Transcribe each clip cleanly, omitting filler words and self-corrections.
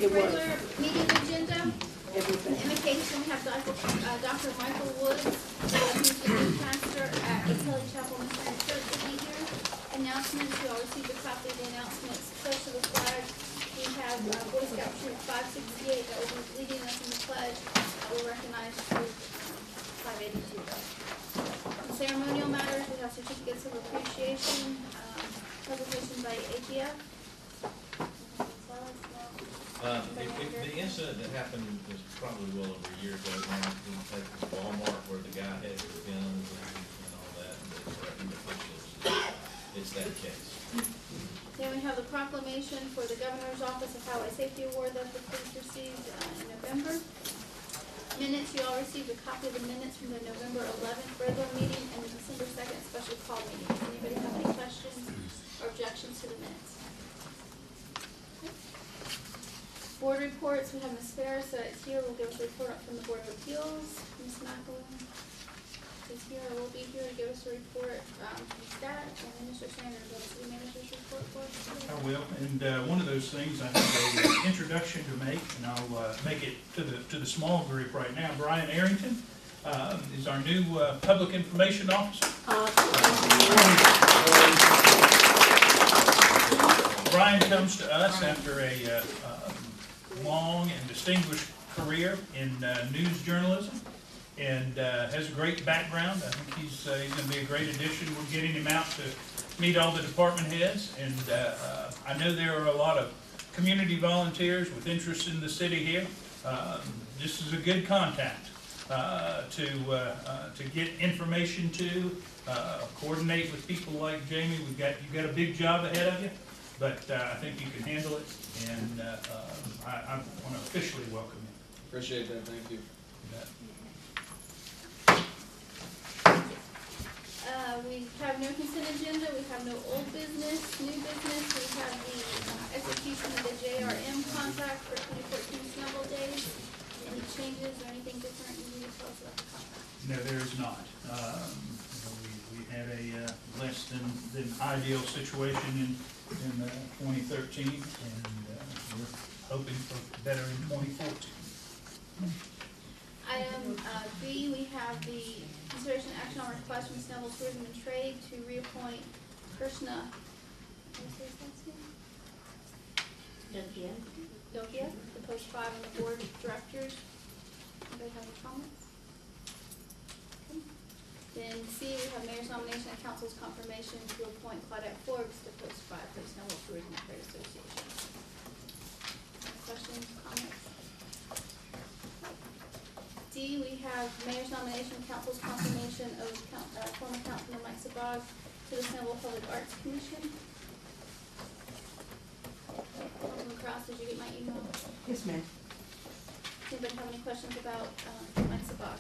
Regular meeting agenda. Everything. Invocation, we have Dr. Michael Woods, who's the new pastor at Kelly Chapel Missionary Church, will be here. Announcements, you all received a copy of the announcements. Pledge to the flag. We have Boy Scout Troop 568 that will be leading us in the pledge. We'll recognize Troop 582. In ceremonial matters, we have certificates of appreciation, presentation by ATF. The incident that happened was probably well over a year ago now, at Walmart where the guy had his guns and all that, and they threatened officials. It's that case. Then we have the proclamation for the Governor's Office of Highway Safety Award that the police received in November. Minutes, you all received a copy of the minutes from the November 11th regular meeting and the December 2nd special call meeting. Does anybody have any questions or objections to the minutes? Board reports, we have Ms. Ferris that's here, will give us a report from the Board of Appeals. Ms. McElwain is here, will be here to give us a report from STAT, and Mr. Sanders will city manager's report for us today. I will, and one of those things, I have an introduction to make, and I'll make it to the small group right now. Brian Arrington is our new public information officer. Brian comes to us after a long and distinguished career in news journalism, and has a great background. I think he's going to be a great addition. We're getting him out to meet all the department heads, and I know there are a lot of community volunteers with interest in the city here. This is a good contact to get information to, coordinate with people like Jamie. You've got a big job ahead of you, but I think you can handle it, and I want to officially welcome you. Appreciate that, thank you. We have no consent agenda, we have no old business, new business, we have the execution of the JRM contract for 2014 Snellville days. Any changes or anything different you need to tell us about the contract? No, there is not. We had a less than ideal situation in 2013, and we're hoping for better in 2014. Item B, we have the consideration action on request from Snellville Tourism and Trade to reappoint Krishna Dokia to post 5 on the board of directors. Anybody have any comments? Okay. Then C, we have mayor's nomination and council's confirmation to appoint Claudette Forbes to post 5 for the Snellville Tourism and Trade Association. Questions, comments? D, we have mayor's nomination and council's confirmation of former councilman Mike Sabag to the Snellville Public Arts Commission. Councilman Kraus, did you get my email? Yes, ma'am. Anybody have any questions about Mike Sabag?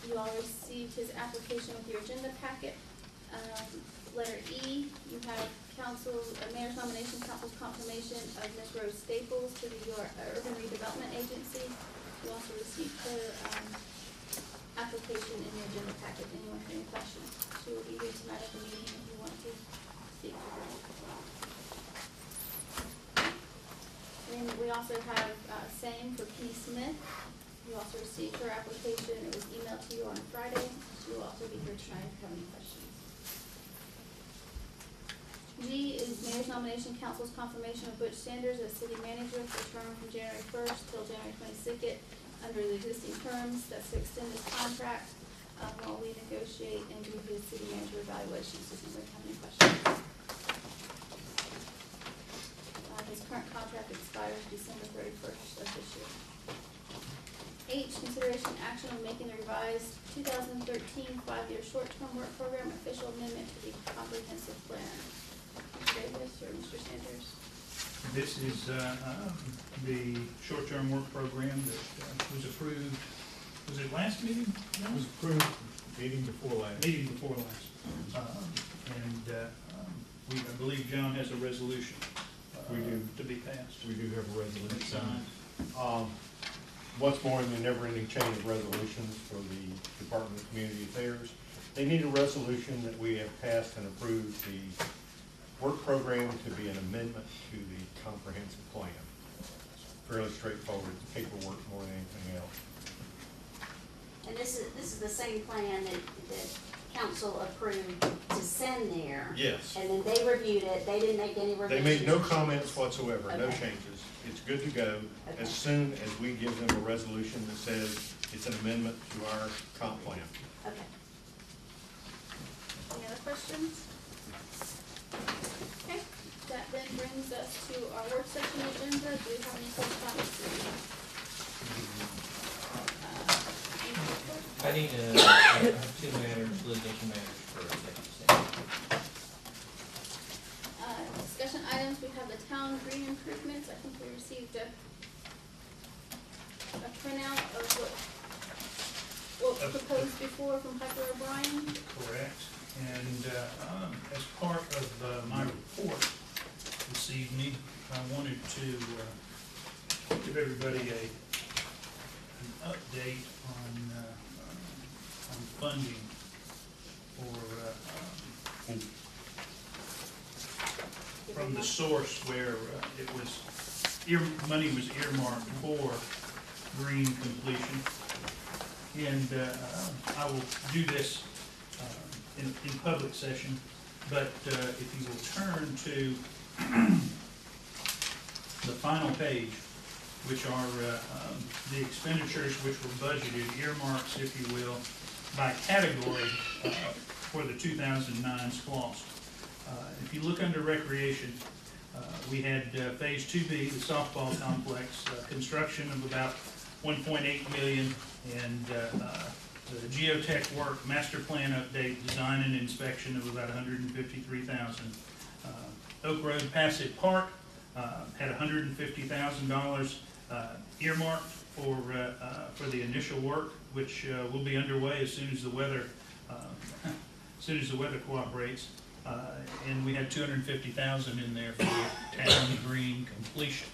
You all received his application with your agenda packet. Letter E, you have mayor's nomination, council's confirmation of Ms. Rose Staples to the Urban Redevelopment Agency. You also received her application in your agenda packet. Anyone have any questions? She will be here tonight at the meeting if you want to speak to her. And we also have same for P. Smith. You also received her application. It was emailed to you on Friday. She will also be here tonight if you have any questions. G is mayor's nomination, council's confirmation of Butch Sanders as city manager for a term from January 1st till January 22nd under the existing terms. That's to extend his contract while we negotiate and do his city manager evaluation. Does anybody have any questions? His current contract expires December 31st of this year. H, consideration action on making the revised 2013 5-year short-term work program official amendment to the comprehensive plan. Mr. Davis or Mr. Sanders? This is the short-term work program that was approved. Was it last meeting? It was approved meeting before last. Meeting before last. I believe John has a resolution We do. to be passed. We do have a resolution Signed. What's more in the never-ending chain of resolutions for the Department of Community Affairs, they need a resolution that we have passed and approved the work program to be an amendment to the comprehensive plan. Fairly straightforward paperwork more than anything else. And this is the same plan that council approved to send there. Yes. And then they reviewed it, they didn't make any revisions. They made no comments whatsoever, no Okay. changes. It's good to go Okay. as soon as we give them a resolution that says it's an amendment to our comp plan. Okay. Any other questions? Okay, that then brings us to our work session agenda. Do we have any correspondence? I need to, I have two matters, litigation matters for executive session. Discussion items, we have the town green improvements. I think we received a printout of what was proposed before from Piper O'Brien. Correct. And as part of my report this evening, I wanted to give everybody an update on funding for from the source where it was money was earmarked for green completion. And I will do this in public session, but if you will turn to the final page, which are the expenditures which were budgeted, earmarks, if you will, by category for the 2009 SPLOST. If you look under recreation, we had phase 2B, the softball complex, construction of about 1.8 million, and the geotech work, master plan update, design and inspection of about 153,000. Oak Road Passage Park had $150,000 earmarked for the initial work, which will be underway as soon as the weather cooperates. And we had 250,000 in there for town green completion.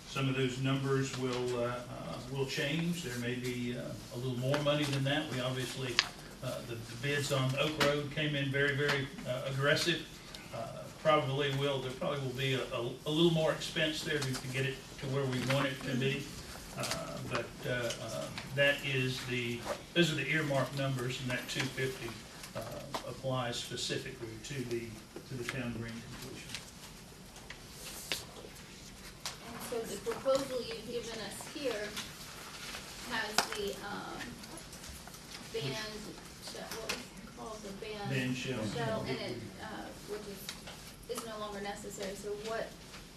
Some of those numbers will change. There may be a little more money than that. We obviously, the bids on Oak Road came in very, very aggressive. There probably will be a little more expense there to get it to where we want it to be. But those are the earmark numbers, and that 250 applies specifically to the town green completion. And so the proposal you've given us here has the band, what was it called, the band shell in it, which is no longer necessary. So what,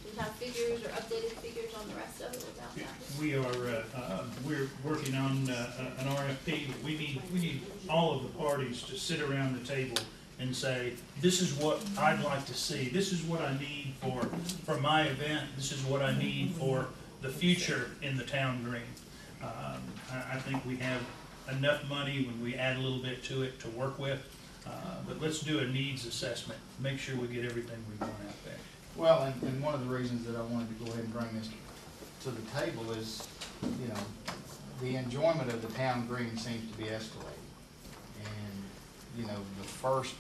do you have figures or updated figures on the rest of it without that? We are we're working on an RFP. But we need all of the parties to sit around the table and say, this is what I'd like to see. This is what I need for my event. This is what I need for the future in the town green. I think we have enough money when we add a little bit to it to work with. But let's do a needs assessment. Make sure we get everything we want out there. Well, and one of the reasons that I wanted to go ahead and bring this to the table is, you know, the enjoyment of the town green seems to be escalating. And, you know, the first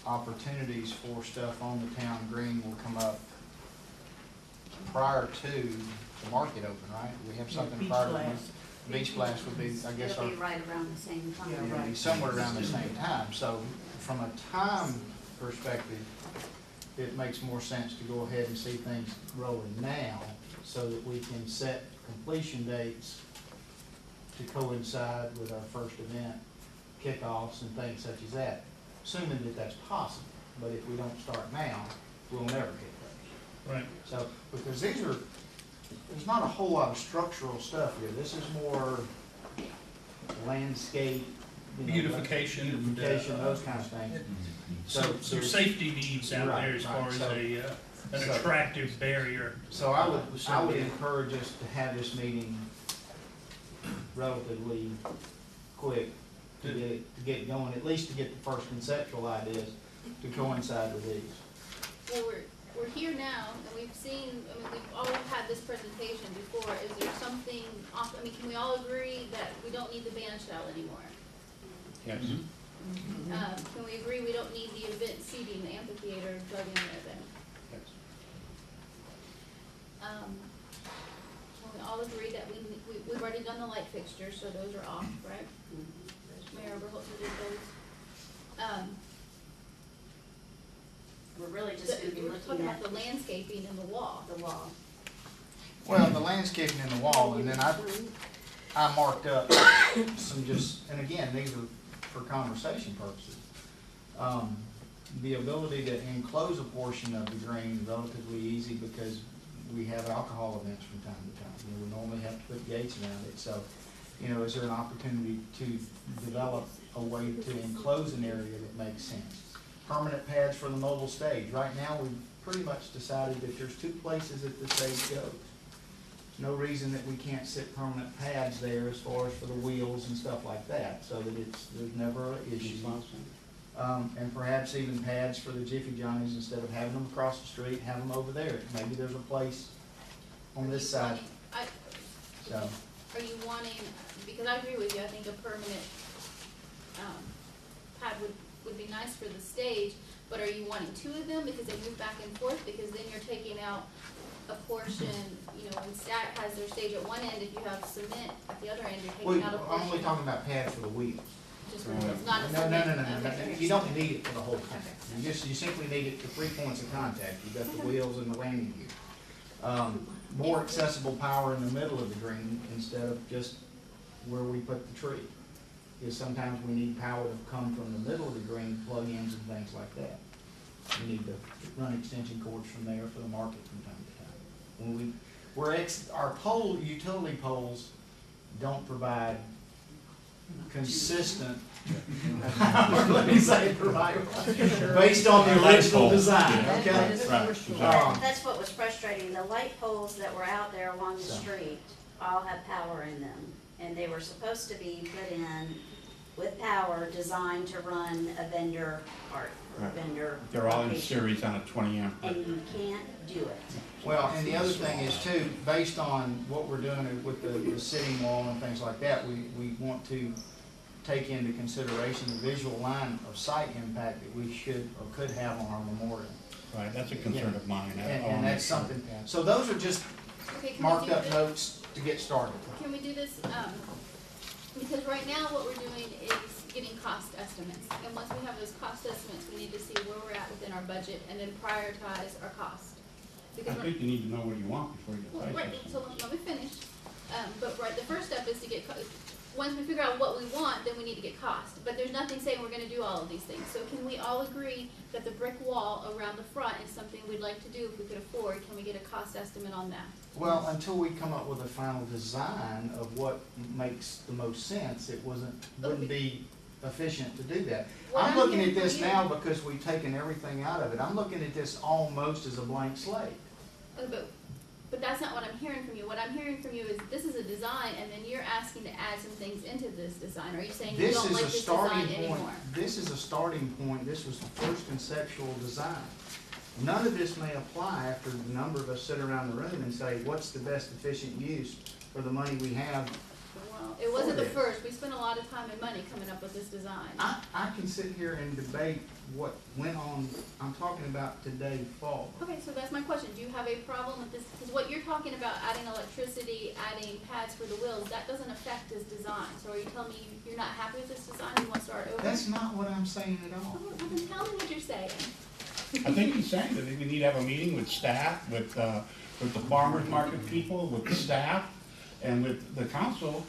opportunities for stuff on the town green will come up prior to the market open, right? We have something Beach prior to Blast. the Beach Blast would be, I guess, It'll our be right around the same time. Yeah, it'll be right. somewhere around the same time. So from a time perspective, it makes more sense to go ahead and see things rolling now so that we can set completion dates to coincide with our first event kickoffs and things such as that, assuming that that's possible. But if we don't start now, we'll never get those. Right. So, because there's not a whole lot of structural stuff here. This is more landscape, you know, Beautification and, beautification, those kind of things. Some there's- safety needs out Right, there as far right. as So- an so- attractive barrier. So I would So, yeah. encourage us to have this meeting relatively quick to get going, at least to get the first conceptual ideas to coincide with these. Well, we're here now, and we've seen, I mean, we've all had this presentation before. Is there something off, I mean, can we all agree that we don't need the band shell anymore? Yes. Can we agree we don't need the event seating, the amphitheater dug in there then? Can we all agree that we've already done the light fixtures, so those are off, right? Mayor Oberholzer did those. We're really just gonna be We're looking talking at about the landscaping and the wall. the wall. Well, the landscaping in the wall, and then I marked up some just, and again, these are for conversation purposes. The ability to enclose a portion of the green is relatively easy because we have alcohol events from time to time. You know, we normally have to put gates around it, so, you know, is there an opportunity to develop a way to enclose an area that makes sense? Permanent pads for the mobile stage. Right now, we've pretty much decided that there's 2 places that the stage goes. No reason that we can't sit permanent pads there as far as for the wheels and stuff like that, so that there's never an issue. And perhaps even pads for the Jiffy Johnnies, instead of having them across the street, have them over there. Maybe there's a place on this side, so. Are you wanting, because I agree with you, I think a permanent, pad would be nice for the stage, but are you wanting 2 of them because they move back and forth? Because then you're taking out a portion, you know, when Stack has their stage at one end, if you have cement at the other end, you're Well, taking out a I'm portion. only talking about pads for the wheels. Just for wheels, not a No, cement. no, Okay. you don't need it for the whole thing. You simply need it for 3 points of contact. You've got the wheels and the landing gear. More accessible power in the middle of the green instead of just where we put the tree. Because sometimes we need power to come from the middle of the green, plug-ins and things like that. We need to run extension cords from there for the market from time to time. Our utility poles don't provide consistent, let me say, based on the original design, okay? That's what was frustrating. The light poles that were out there along the street all had power in them. And they were supposed to be put in with power designed to run a vendor cart, or vendor. They're all in location. series on a 20 amp. And you can't do it. Well, and the other thing is too, based on what we're doing with the sitting wall and things like that, we want to take into consideration the visual line of sight impact that we should or could have on our memorial. Right, that's a concern of mine. And that's something, so those are just Okay, can we marked do up this? notes to get started. Can we do this, because right now what we're doing is getting cost estimates. And once we have those cost estimates, we need to see where we're at within our budget and then prioritize our cost. I Because think you need to know what you want before you well, decide right, something. so let me finish. But right, the first step is to get, once we figure out what we want, then we need to get cost. But there's nothing saying we're gonna do all of these things. So can we all agree that the brick wall around the front is something we'd like to do if we could afford? Can we get a cost estimate on that? Well, until we come up with a final design of what makes the most sense, wouldn't be efficient to do that. What I'm I'm looking hearing at this from you- now because we've taken everything out of it. I'm looking at this almost as a blank slate. But that's not what I'm hearing from you. What I'm hearing from you is this is a design and then you're asking to add some things into this design. Are you saying you This don't is like a this starting design point. anymore? This is a starting point. This was the first conceptual design. None of this may apply after the number of us sit around the room and say, what's the best efficient use for the money we have? Well, it wasn't the this. first. We spent a lot of time and money coming up with this design. I can sit here and debate what went on, I'm talking about today fall. Okay, so that's my question. Do you have a problem with this? Because what you're talking about, adding electricity, adding pads for the wheels, that doesn't affect this design. So are you telling me you're not happy with this design? You want to start over? That's not what I'm saying at all. Oh, well, then tell me what you're saying. I think he's saying that we need to have a meeting with staff, with the farmers market people, with the staff, and with the council,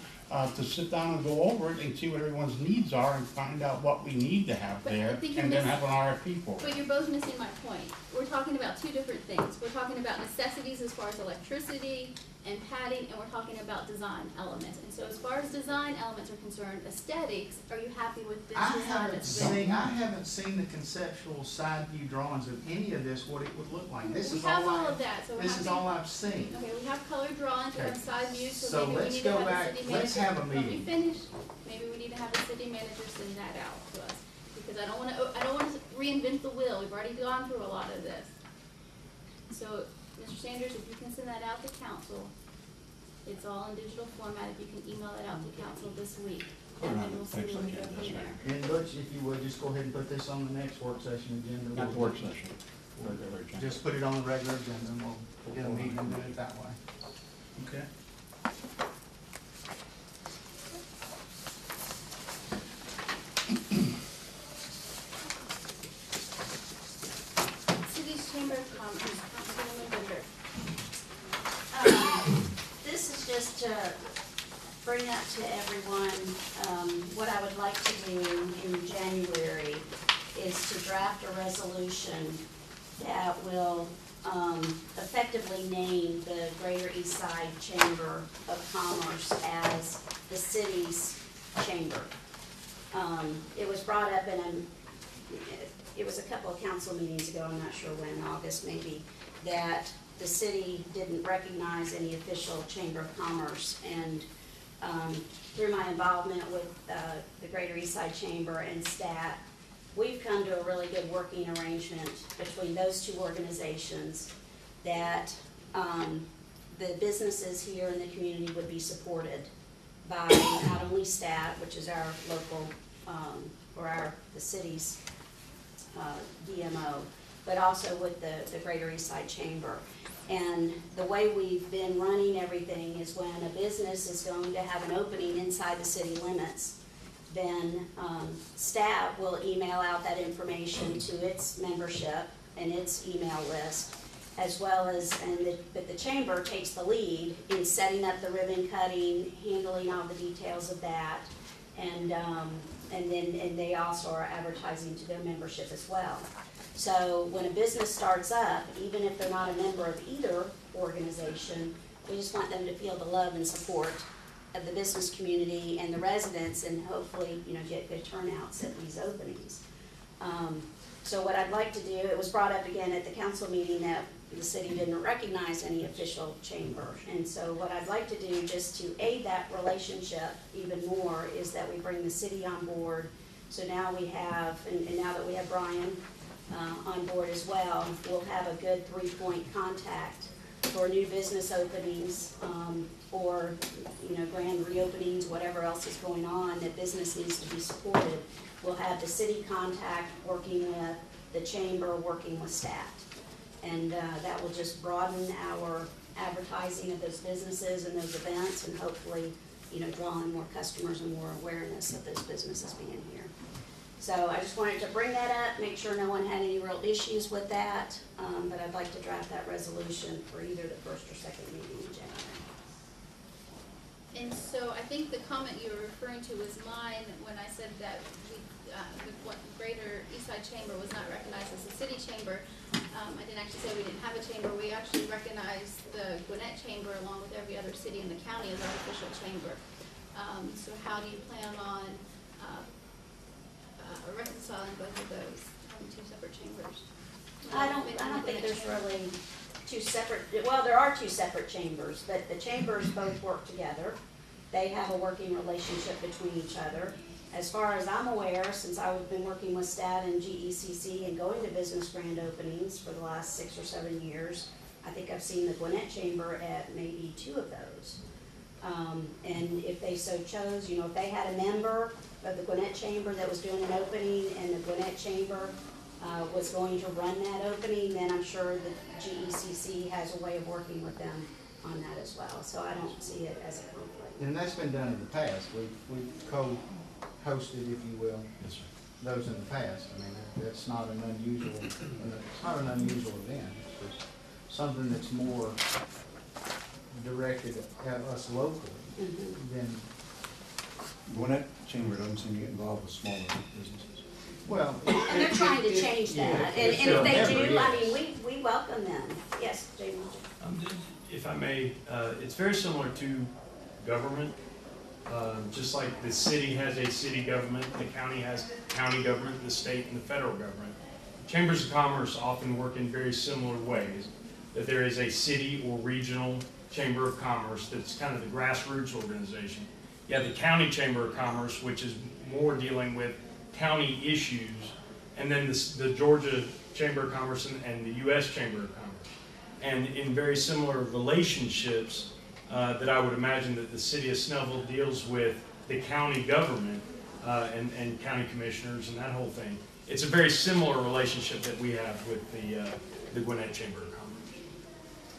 to sit down and go over it and see what everyone's needs are and find out what we need to have But I there, think you're and then missing- have an RFP for it. But you're both missing my point. We're talking about two different things. We're talking about necessities as far as electricity and padding, and we're talking about design elements. And so as far as design elements are concerned, aesthetics, are you happy with this design that's been? I haven't seen the conceptual side view drawings of any of this, what it would look like. This We is have all all of that, so we're this is happy. all I've seen. Okay, we have color drawings, we have Okay. side views, So so maybe we let's need to go have back- a city manager. let's have a Let me meeting. finish. Maybe we need to have a city manager send that out to us, because I don't wanna reinvent the wheel. We've already gone through a lot of this. So, Mr. Sanders, if you can send that out to council, it's all in digital format. If you can email that out to council this week, Put it and on then we'll the see next where we go agenda, from that's there. And Butch, if you would, just go ahead and put this on the next work session agenda. Not the work session, regular agenda. Just put it on the regular agenda and we'll get a meeting and do it that way. Okay. City's Chamber of Commerce, Councilwoman Bender. This is just to bring up to everyone, what I would like to do in January is to draft a resolution that will, effectively name the Greater East Side Chamber of Commerce as the city's chamber. It was brought up it was a couple of council meetings ago, I'm not sure when, August maybe, that the city didn't recognize any official chamber of commerce. And through my involvement with the Greater East Side Chamber and STAT, we've come to a really good working arrangement between those two organizations that the businesses here in the community would be supported by not only STAT, which is our local, or the city's DMO, but also with the Greater East Side Chamber. And the way we've been running everything is when a business is going to have an opening inside the city limits, then staff will email out that information to its membership and its email list, as well as, but the chamber takes the lead in setting up the ribbon cutting, handling all the details of that, and they also are advertising to their membership as well. So when a business starts up, even if they're not a member of either organization, we just want them to feel the love and support of the business community and the residents, and hopefully, get good turnouts at these openings. So what I'd like to do, it was brought up again at the council meeting that the city didn't recognize any official chamber. And so what I'd like to do, just to aid that relationship even more, is that we bring the city on board. So now we have, and now that we have Brian on board as well, we'll have a good 3-point contact for new business openings, or grand reopenings, whatever else is going on that business needs to be supported. We'll have the city contact working with the chamber, working with staff. And that will just broaden our advertising of those businesses and those events, and hopefully, draw in more customers and more awareness of those businesses being here. So I just wanted to bring that up, make sure no one had any real issues with that, but I'd like to draft that resolution for either the first or second meeting in January. And so I think the comment you were referring to was mine when I said that the Greater East Side Chamber was not recognized as a city chamber. I didn't actually say we didn't have a chamber. We actually recognized the Gwinnett Chamber along with every other city in the county as our official chamber. So how do you plan on reconciling both of those, having two separate chambers? I don't think there's really two separate, well, there are two separate chambers, but the chambers both work together. They have a working relationship between each other. As far as I'm aware, since I've been working with STAT and GECC and going to business grand openings for the last 6 or 7 years, I think I've seen the Gwinnett Chamber at maybe 2 of those. And if they so chose, if they had a member of the Gwinnett Chamber that was doing an opening and the Gwinnett Chamber was going to run that opening, then I'm sure that GECC has a way of working with them on that as well. So I don't see it as a conflict. And that's been done in the past. We've co-hosted, if you will, Yes, sir. those in the past. I mean, that's not an unusual, it's not an unusual event. It's just something that's more directed at us locally than, Gwinnett Chamber doesn't seem to get involved with smaller businesses. well. And they're trying to change that. And if they do, I mean, we welcome them. Yes, Jamie? If I may, it's very similar to government. Just like the city has a city government, the county has county government, the state and the federal government. Chambers of commerce often work in very similar ways, that there is a city or regional chamber of commerce that's kind of the grassroots organization. You have the county chamber of commerce, which is more dealing with county issues, and then the Georgia Chamber of Commerce and the U.S. Chamber of Commerce. And in very similar relationships, that I would imagine that the city of Snellville deals with the county government, and county commissioners and that whole thing. It's a very similar relationship that we have with the Gwinnett Chamber of Commerce.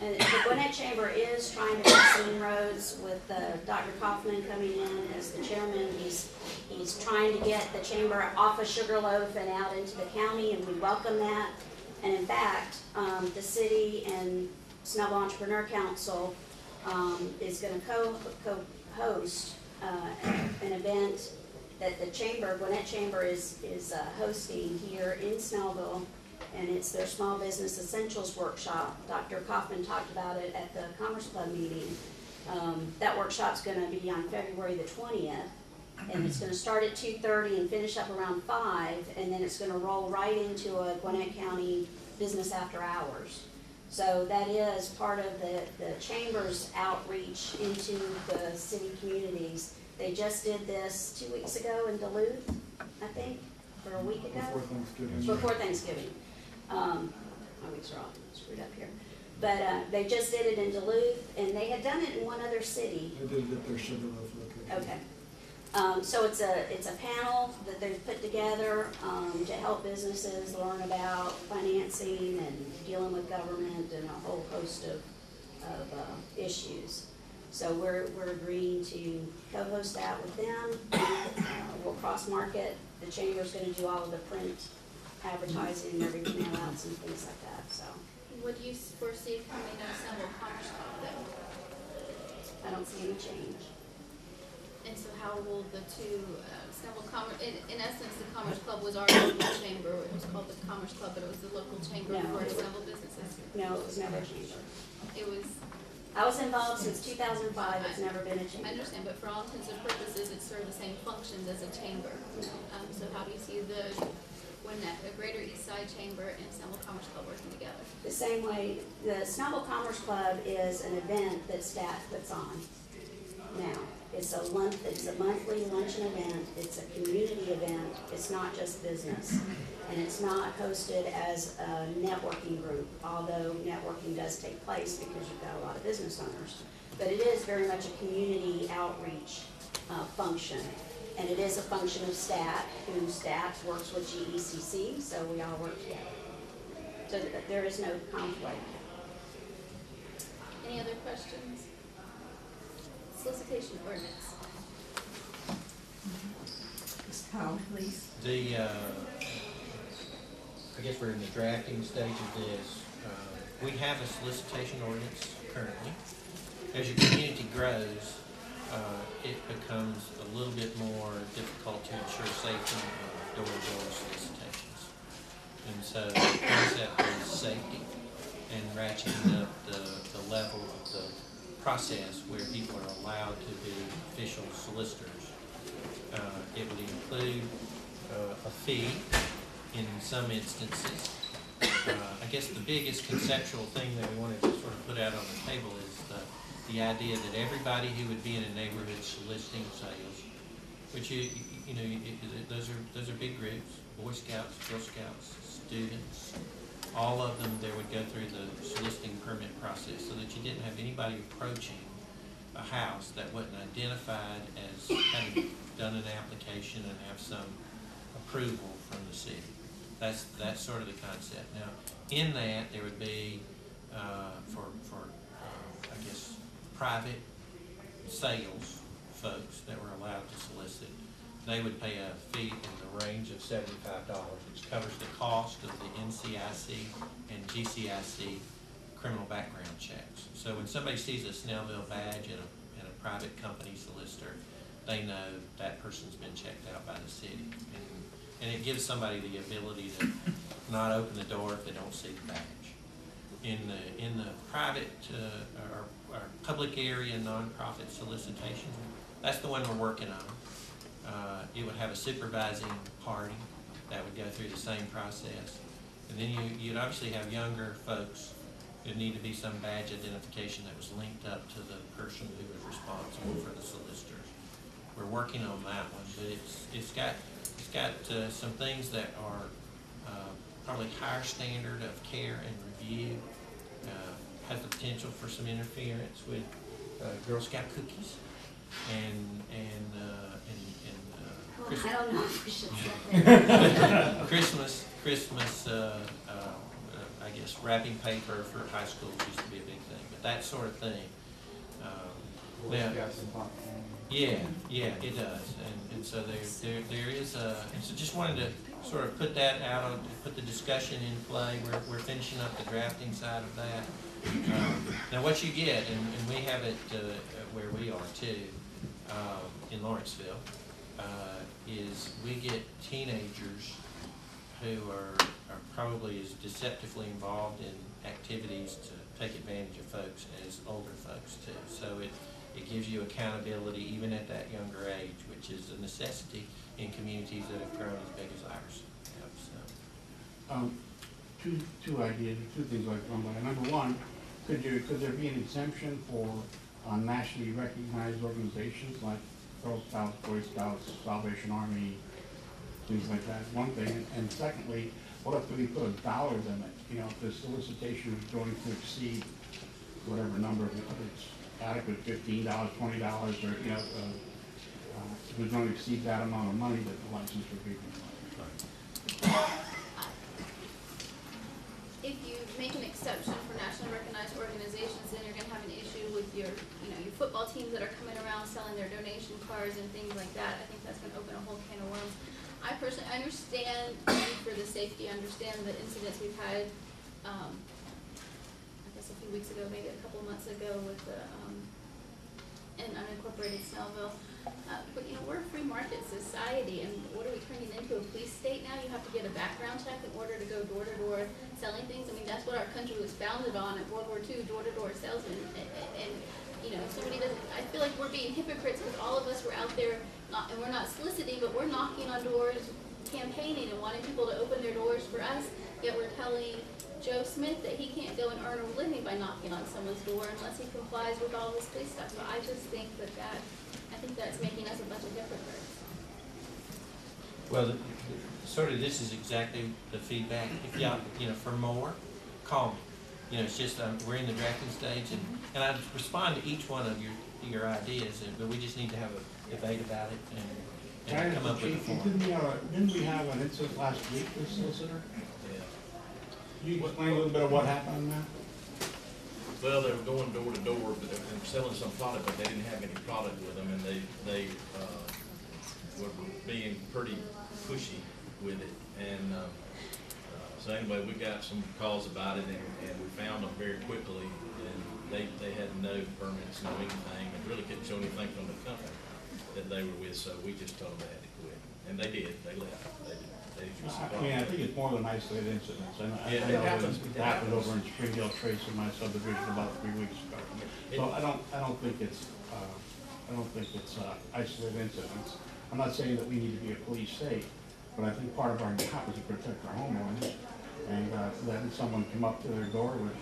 And the Gwinnett Chamber is trying to make some inroads with Dr. Kaufman coming in as the chairman. He's trying to get the chamber off of Sugarloaf and out into the county, and we welcome that. And in fact, the city and Snellville Entrepreneur Council is going to co-host an event that the chamber, Gwinnett Chamber, is hosting here in Snellville, and it's their Small Business Essentials Workshop. Dr. Kaufman talked about it at the Commerce Club meeting. That workshop's going to be on February the 20th, and it's going to start at 2:30 and finish up around 5, and then it's going to roll right into a Gwinnett County Business After Hours. So that is part of the chamber's outreach into the city communities. They just did this 2 weeks ago in Duluth, I think, or a week ago. Before Thanksgiving. My weeks are all screwed up here. But they just did it in Duluth, and they had done it in one other city. They did it at their Sugarloaf location. Okay. So it's a panel that they've put together to help businesses learn about financing and dealing with government and a whole host of issues. So we're agreeing to co-host that with them. We'll cross-market. The chamber's going to do all of the print advertising and everything else and things like that. So What do you foresee coming out of Snellville Commerce Club though? I don't see any change. And so how will the two, Snellville Commerce, in essence, the Commerce Club was our local chamber. It was called the Commerce Club, but it was the local chamber No, for it was- Snellville businesses. No, it was never a chamber. It was, I was involved since 2005. It's never been a I chamber. understand, but for all intents and purposes, it served the same functions as a chamber. So how do you see the Greater East Side Chamber and Snellville Commerce Club working together? The same way, the Snellville Commerce Club is an event that staff puts on now. It's a monthly luncheon event. It's a community event. It's not just business. And it's not hosted as a networking group, although networking does take place because you've got a lot of business owners. But it is very much a community outreach function. And it is a function of staff, whose staff works with GECC, so we all work together. So there is no conflict. Any other questions? Solicitation ordinance. Ms. Powell, please. I guess we're in the drafting stage of this. We have a solicitation ordinance currently. As your community grows, it becomes a little bit more difficult to ensure safety of door-to-door solicitations. And so the concept is safety and ratcheting up the level of the process where people are allowed to be official solicitors. It would include a fee in some instances. I guess the biggest conceptual thing that we wanted to sort of put out on the table is the idea that everybody who would be in a neighborhood soliciting sales, which those are big groups, Boy Scouts, Girl Scouts, students, all of them there would go through the soliciting permit process so that you didn't have anybody approaching a house that wasn't identified as having done an application and have some approval from the city. That's sort of the concept. Now, in that, there would be I guess, private sales folks that were allowed to solicit. They would pay a fee in the range of $75, which covers the cost of the NCIC and GCIC criminal background checks. So when somebody sees a Snellville badge and a private company solicitor, they know that person's been checked out by the city. And it gives somebody the ability to not open the door if they don't see the badge. In the private or public area nonprofit solicitation, that's the one we're working on. It would have a supervising party that would go through the same process. And then you'd obviously have younger folks. There'd need to be some badge identification that was linked up to the person who was responsible for the solicitors. We're working on that one, but it's got some things that are probably higher standard of care and review. Has the potential for some interference with Girl Scout cookies. I don't know if we should say that. Christmas, I guess wrapping paper for high schools used to be a big thing, but that sort of thing. Now, yeah, it does, and so there is and so just wanted to sort of put that out, put the discussion in play. We're finishing up the drafting side of that. Now what you get, and we have it where we are too, in Lawrenceville, is we get teenagers who are probably as deceptively involved in activities to take advantage of folks as older folks too. So it gives you accountability even at that younger age, which is a necessity in communities that have grown as big as ours have. So. Two ideas, two things like one. Number one, could there be an exemption for nationally recognized organizations like Girl Scouts, Boy Scouts, Salvation Army, things like that? One thing, and secondly, what if we put a dollar limit? You know, if the solicitation is going to exceed whatever number, whether it's adequate, $15, $20, or you know, if it's going to exceed that amount of money, that the license would be. If you make an exception for nationally recognized organizations, then you're gonna have an issue with your football teams that are coming around selling their donation cards and things like that. I think that's gonna open a whole can of worms. I personally understand the need for the safety, I understand the incidents we've had, I guess a few weeks ago, maybe a couple of months ago with the, in unincorporated Snellville. But we're a free market society, and what are we turning into, a police state now? You have to get a background check in order to go door to door selling things. I mean, that's what our country was founded on at World War II, door to door salesmen. And somebody doesn't, I feel like we're being hypocrites because all of us were out there, and we're not soliciting, but we're knocking on doors, campaigning and wanting people to open their doors for us, yet we're telling Joe Smith that he can't go and earn a living by knocking on someone's door unless he complies with all this police stuff. So I just think I think that's making us a bunch of hypocrites. Well, sort of this is exactly the feedback. If y'all, for more, call me. It's just we're in the drafting stage, and I respond to each one of your ideas, but we just need to have a debate about it and come up with a form. Didn't we have an incident last week with solicitor? Yeah. Can you explain a little bit of what happened on that? Well, they were going door to door, but they were selling some product, but they didn't have any product with them, and they were being pretty pushy with it. And so anyway, we got some calls about it, and we found them very quickly, and they had no permits, no anything, and really couldn't show anything from the company that they were with, so we just told them they had to quit. And they did, they left. I think it's more than isolated incidents. Yeah, I it know happens. it happened over in Springdale Trace in my subdivision about 3 weeks ago. So I don't think it's isolated incidents. I'm not saying that we need to be a police state, but I think part of our job is to protect our homeowners. And letting someone come up to their door with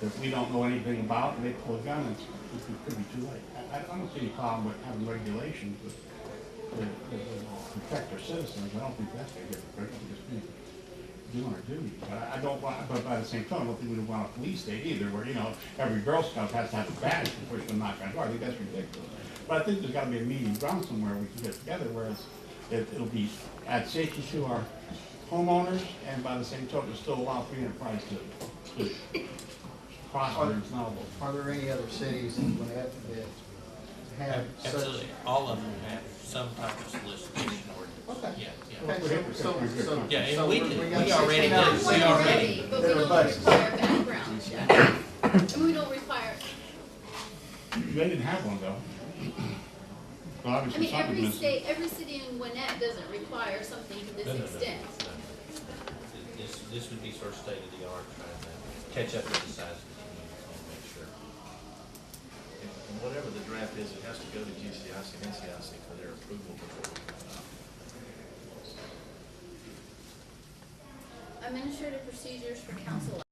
that we don't know anything about, and they pull a gun, it could be too late. I don't see any problem with having regulations to protect our citizens. I don't think that's a hypocrite. We just need to do our duty. But by the same time, I don't think we want a police state either, where every Girl Scout has to have a badge before you can knock on the door. I think that's ridiculous. But I think there's got to be a medium ground somewhere we can get together, whereas it'll be add safety to our homeowners, and by the same token, still allow free enterprise to prosper in Snellville. Are there any other cities that have such? Absolutely, all of them have some type of solicitation ordinance. Okay. Yeah. Okay, Yeah, and we do. got We already 16 do. hours. We already. But we don't require background check. And we don't require, They didn't have one though. Well, I obviously mean, some of them is- every city in Gwinnett doesn't require something to this No. extent. This would be sort of state of the art, trying to catch up with the size of the community and make sure. And whatever the draft is, it has to go to GCIC and NCIC for their approval before we come out. Administrative procedures for council